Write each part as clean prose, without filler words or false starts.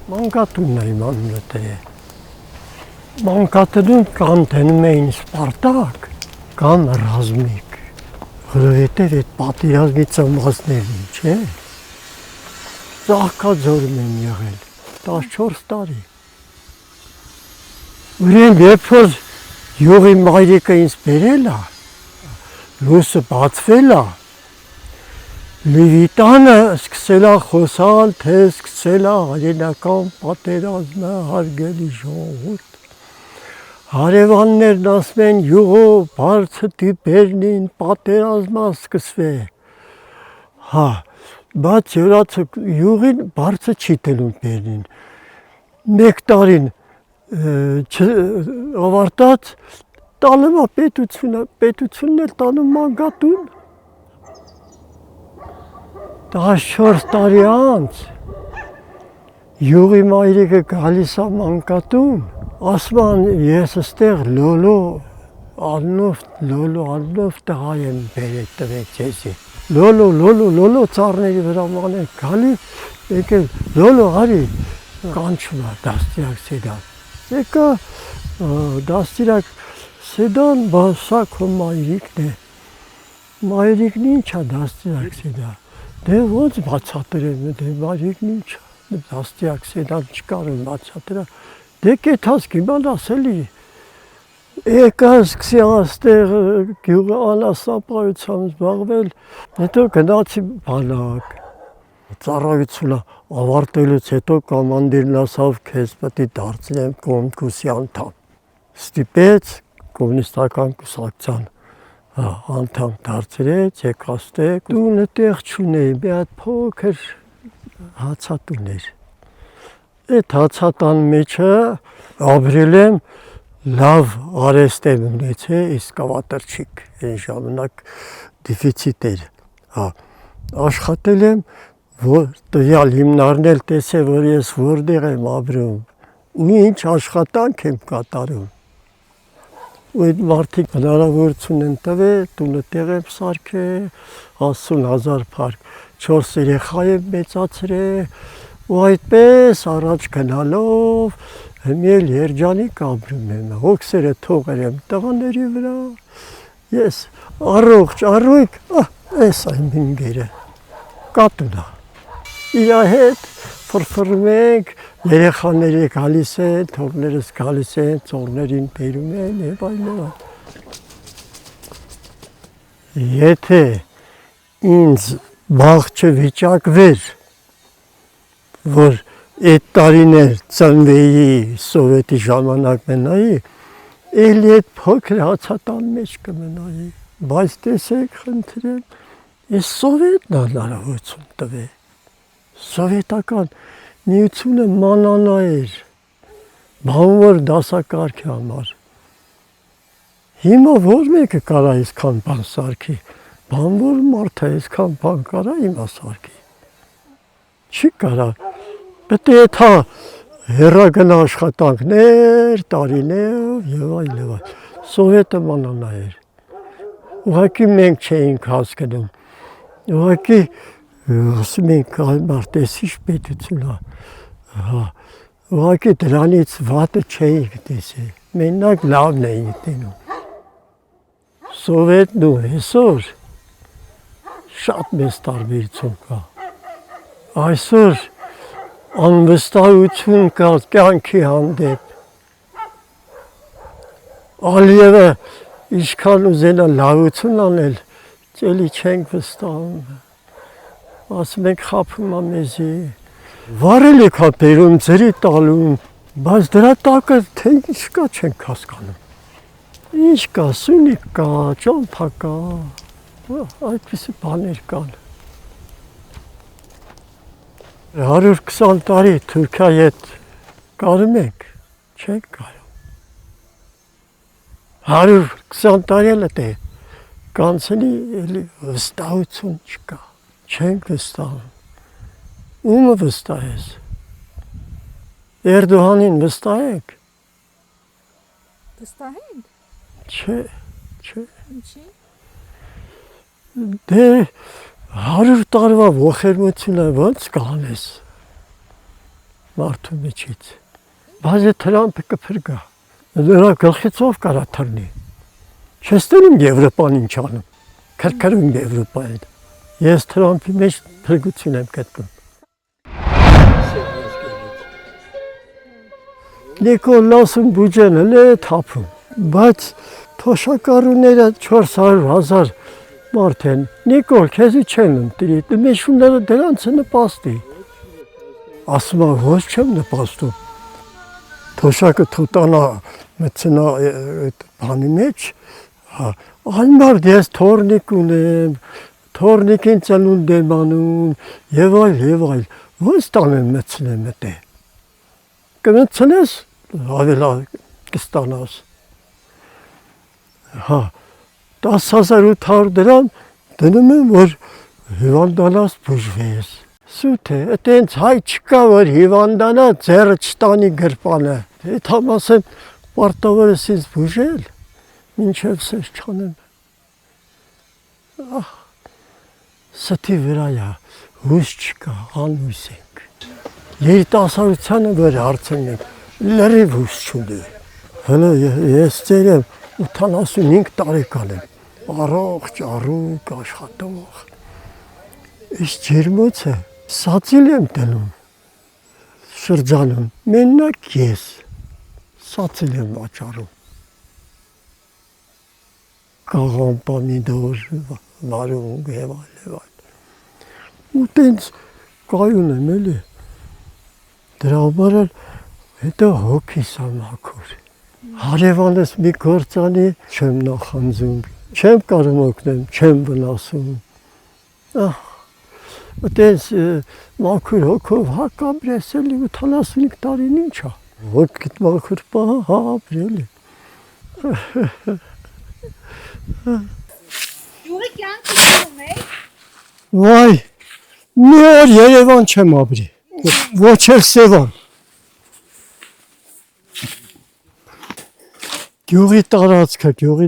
Մանկատունն է իմ անունը Մանկատնում կամ դնում էին Սպարտակ, կամ Ռազմիկ, որովհետև այդ պատերազմի ծնվածներն չէ։ Ծաղկաձորում են եղել 14 տարի։ Ուրեմն երբ որ յուղի մայրիկը ինձ բերել է, լույսը բացվել է, Լևիտանը սկսել է խոսալ, թե սկսել է հայրենական պատերազմը, հարգելի ժողովուրդ։ Հարևաններն ասում են յուղով բարձր դիպերնին պատերազմը սկսվել։ Հա, բայց յուղին բարձր չի տելում բերնին։ Մեկ տարին ավարտած տանում է պետությունն էլ տանում մանկատուն։ 14 տարի անց յուղի մայրիկը գալիս է մանկատուն, ասում են ես այստեղ լոլո առնով տղա եմ բերել տվել ձեզի։ Լոլո ծառների վրա մանեն գալի, եկել լոլո արի կանչում է դաստիարակ Սեդան։ Եկա դաստիարակ Սեդան, բա սա քո մայրիկն է։ Մայրիկն ինչ է դաստիարակ Սեդան։ Դե ոնց բացատրեմ, դե մայրիկն ինչ է, դաստիարակ Սեդան չկար բացատրել։ Դե կեթաս կիմանաս էլի։ Եկա սկսի այստեղ գյուղը անասնապահությամբ զբաղվել, հետո գնացի բանակ։ Ծառայությունը ավարտելուց հետո կոմանդիրն ասավ քեզ պետք է դարձնեմ կոմկուսի անդամ։ Ստիպեց կոմունիստական կուսակցության անդամ դարձրեց, եկաստեք, տունը տեղ չունեի, մի հատ փոքր հացատուն էր։ Այդ հացատան մեջը ապրել եմ, լավ արեստ եմ ունեցել, իսկավատրչիկ, այն ժամանակ դիֆիցիտ էր։ Աշխատել եմ, որ տվյալ հիմնարն էլ տեսել, որ ես որտեղ եմ ապրում, ու ինչ աշխատանք եմ կատարում։ Ու այդ մարդիկ հնարավորություն են տվել, տունը տեղ եմ սարքել, 60,000 փարք, 4 երեխա եմ մեծացրել, ու այդպես առաջ գնալով հիմա էլ երջանիկ ապրում եմ, հոգսերը թողել եմ տղաների վրա, ես առողջ, այս այն ինգերը, կատունա, իրա հետ ֆրֆրում ենք, երեխաները գալիս են, թորներս գալիս են, ծորներին բերում են և այլն։ Եթե ինձ բախ չվիճակվեր, որ այդ տարիներ ծնվեի սովետի ժամանակ մնայի, էլի այդ փոքր հացատան մեջ կմնայի, բայց տեսեք խնդրեմ, ես սովետն հնարավորություն տվել, սովետական միությունը մանանա էր, բանվոր դասակարգի համար։ Հիմա որ մեկը կարա այսքան բան սարքի, բանվոր մարդը այսքան բան կարա հիմա սարքի։ Չի կարա, պետք է թա հեռագնա աշխատանքներ, տարիներ և այլն։ Սովետը մանանա էր։ Ուղղակի մենք չէինք հասկանում, ուղղակի ասում ենք մարտեսիչ պետություն է, ուղղակի դրանից վատը չէինք տեսել, մենակ լավն էինք տենում։ Սովետն ու այսօր շատ մեծ տարբերություն կա։ Այսօր անվստահություն կա կյանքի հանդեպ։ Ալիևը ինչքան ուզենա լավություն անել, էլի չենք վստահում։ Ասում ենք խաբում է մեզի, վարել եք հա բերում, ձրի տալում, բայց դրա տակը թե ինչ կա չենք հասկանում։ Ինչ կա, սունիկ կա, ճամփա կա, այդպիսի բաներ կան։ 120 տարի Թուրքիայի հետ կարում ենք, չենք կարում։ 120 տարի էլ է կանցնի, էլի վստահություն չկա, չենք վստահում։ Ումը վստահես։ Էրդողանին վստահեք։ Վստահենք։ Չէ։ Ինչի։ Դե 100 տարվա ողերմությունը ոնց կանես։ մարդու միջից։ Բայց Թրամփը կփրկա։ Նրա գլխից ով կարա թռնի։ Չես տենում Եվրոպան ինչ անում։ Քրքրում Եվրոպային։ Ես Թրամփի մեջ փրկություն եմ գտնում։ Նիկոլասն բուջեն էլ է թափում, բայց թոշակառուները 400,000 մարդ են։ Նիկոլ, քեզի չեն ընտրի, մեջունները դրանց է նպաստի։ Ասում է, ոչ չեմ նպաստում։ Թոշակը թուտանա մտցնա բանի մեջ, այլ մարդ ես թորնիկ ունեմ, թորնիկին ծնունդ եմ անում, եւ այլ, ոնց տանեմ մտցնեմ մտե։ Կմտցնես, ավելա կստանաս։ 10,800 դրամ դնում եմ, որ հիվանդանաս բուժվես։ Սուտ է, այտենց հայ չկա, որ հիվանդանա ձեռը չտանի գրպանը։ Այդ համասեմ պարտավոր ես ինձ բուժել, մինչև սեզ չանեմ։ Ստի վրայա, հույս չկա, անհույս ենք։ Երիտասարդությանը որ հարցնենք, լրիվ հույս չունի։ Հələ ես ծեր եմ 85 տարեկան եմ, առողջ, առուկ, աշխատող։ Իս ջերմոցը սացիլ եմ տնում, շրջանում, մենակ ես, սացիլ եմ աճարում։ Կաղան, պամիդոր, վարունգ, եւ այլ։ Ու տենց կայուն եմ էլի։ Դրա համար էլ հետո հոգիս ամաքուր։ Հարևանս մի գործանի չեմ նախանձում, չեմ կարող օգնեմ, չեմ վնասում։ Այտենց մաքուր հոգով հակաբրես էլի 85 տարին ինչ է։ Ոտքիդ մաքուր պահա, հա ապրելի։ Յուղի կյանքը զգում եք։ Վայ, մի օր Երևան չեմ ապրի, ոչ էլ Սևան։ Գյուղի տարածքը, գյուղի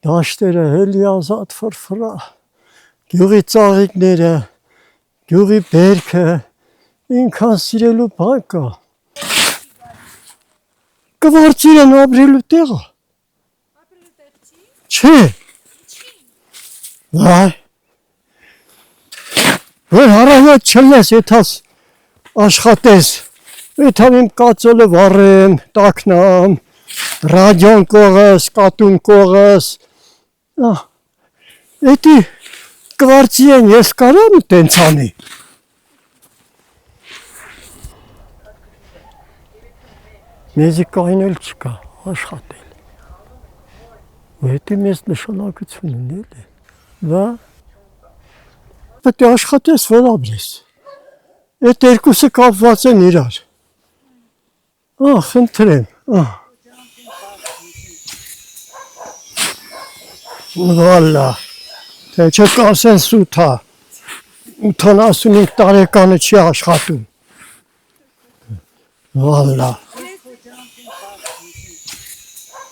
դաշտերը հելի ազատ ֆրֆրա, գյուղի ծաղիկները, գյուղի բերքը, ինքան սիրելու բան կա։ Կվարծիր են ապրելու տեղը։ Ապրելու տեղ չի։ Չէ։ Վայ։ Որ հարավետ չլես, եթաս աշխատես, եթան իմ կացոլը վարեմ, տակնամ, ռադիոն կողս, կատուն կողս, էտի կվարծի են ես կարամ տենց անի։ Մեզի կային էլ չկա, աշխատել։ Ու հետի մեզ նշանակություն ունել է։ Վա, պետք է աշխատես, որ ապրես։ Այդ երկուսը կապված են իրար։ Խնդրեմ, Վալա, թե չկասեն սութա, 85 տարեկանը չի աշխատում։ Վալա։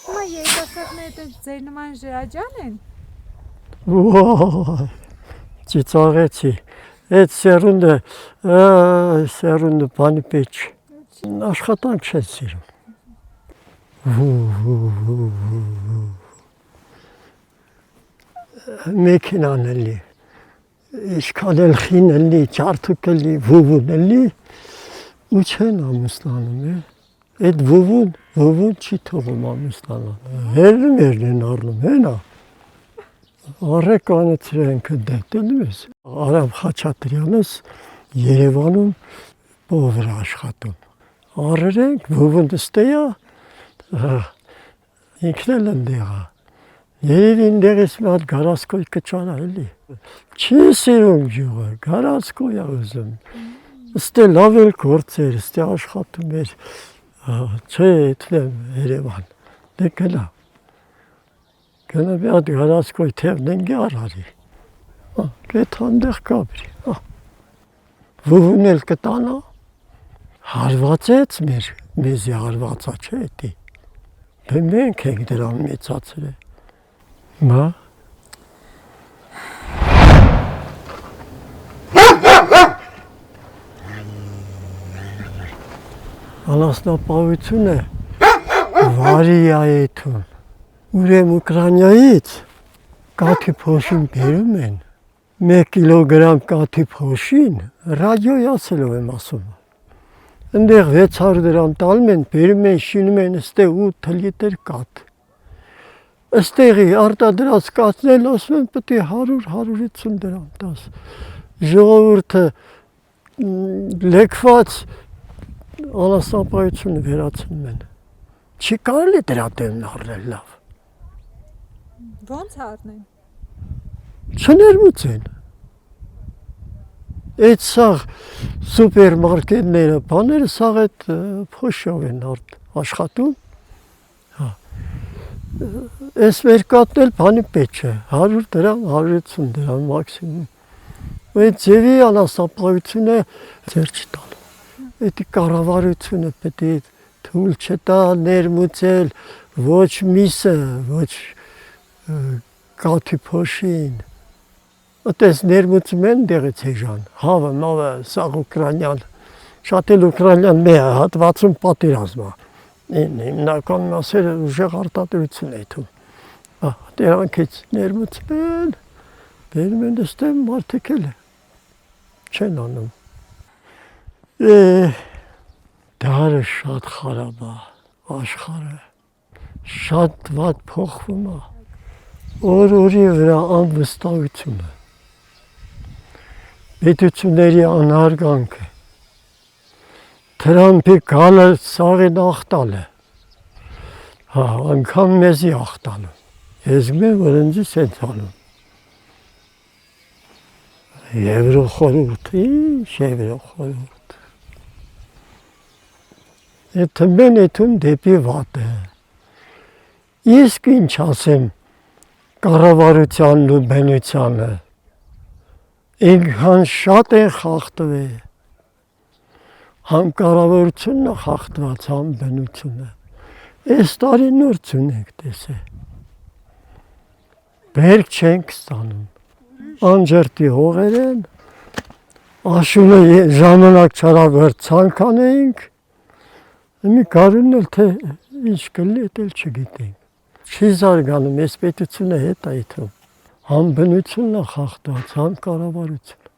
Հիմա երիտասարդները ձեր նման ժրաջան են։ Ոայ, ծիծաղեցի, այդ սերունդը բանի պեչ, աշխատանք չեն սիրում։ Մեքենան էլի, ինչքան էլ խին էլի, ջարդուկ էլի, վուվուն էլի, ու չեն ամուսնանում է։ Այդ վուվուն չի թողում ամուսնանան։ Հերն են առնում, հենա։ Առեք անեցրենք դետել ես։ Արամ Խաչատրյանս Երևանում բովր աշխատում։ Առերենք, վուվուն դստեյա, ինքն էլ ընդեղա։ Երևի ընդեղից մի հատ գարասկոյ կճարա էլի։ Չի սիրում ջուղը, գարասկոյ է ուզում։ Ստե լավ էլ գործեր, ստե աշխատում էր, չէ ետնեմ Երևան, դե գնա։ Գնա մի հատ գարասկոյ թևնեն գարարի, կետ հանդեղ կաբրի։ Վուվուն էլ կտանա, հարվածեց մեզի հարվածա չէ էտի։ Դե մենք ենք դրան մեծացրել։ Մա։ Անասնապահությունը վարիայեթուն։ Ուրեմն Ուկրաինայից կաթի փոշին բերում են 1 կիլոգրամ կաթի փոշին ռադիոյացելով եմ ասում։ Այնտեղ 600 դրամ տալում են, բերում են, շինում են, ստեղ 8 լիտր կաթ։ Այստեղի արտադրած կաթն էլ ասում են պետք է 100-150 դրամ տաս։ Ժողովուրդը լեկված անասնապահությունը վերացնում են։ Չի կարելի դրա դեմն առնել լավ։ Ո՞նց առնեն։ Չներմուծեն։ Այդ սաղ սուպերմարկետները, բաները սաղ այդ փոշով են աշխատում։ Այս մերկատն էլ բանի պետք չէ, 100 դրամ, 150 դրամ մաքսիմում։ Այդ ձևի անասնապահությունը ձեր չի տալու։ Այդ կառավարությունը պետք է թույլ չտա ներմուծել ոչ միսը, ոչ կաթի փոշին։ Այդպես ներմուծում են դեղից էժան, հավը, մավը, սաղ ուկրաինյան, շատ էլ ուկրաինյան մի հատվածում պատերազմա։ Հիմնական մասերը ուժեղ արտադրություն է թում։ Դրանքից ներմուծում են, բերում են դստեմ մարդիկ էլ չեն անում։ Դարը շատ խարավ է, աշխարհը շատ վատ փոխվում է։ Օր-օրի վրա անվստահությունը, պետությունների անհարգանքը, Թրամփի գալը սաղին աղտալը, անգամ մեզի աղտալը, ես մեն, որ ինձ են անում։ Եվրոխորհուրդ, ինչ Եվրոխորհուրդ։ Եթե մեն էթում դեպի վատը, իսկ ինչ ասեմ կառավարությանն ու բնությանը, ինքան շատ են խախտվել, համ կառավարությունն է խախտված, համ բնությունը։ Այս տարի նոր ցունենք տեսել։ Բերք չենք ստանում, անջրտի հողեր են, աշունը ժամանակ չարավ որ ցանկանեինք, մի կարունն էլ թե ինչ կլի, էդ էլ չգիտենք։ Չի զարգանում, այս պետությունը հետ է իթում, համ բնությունն է խախտված, համ կառավարությունը։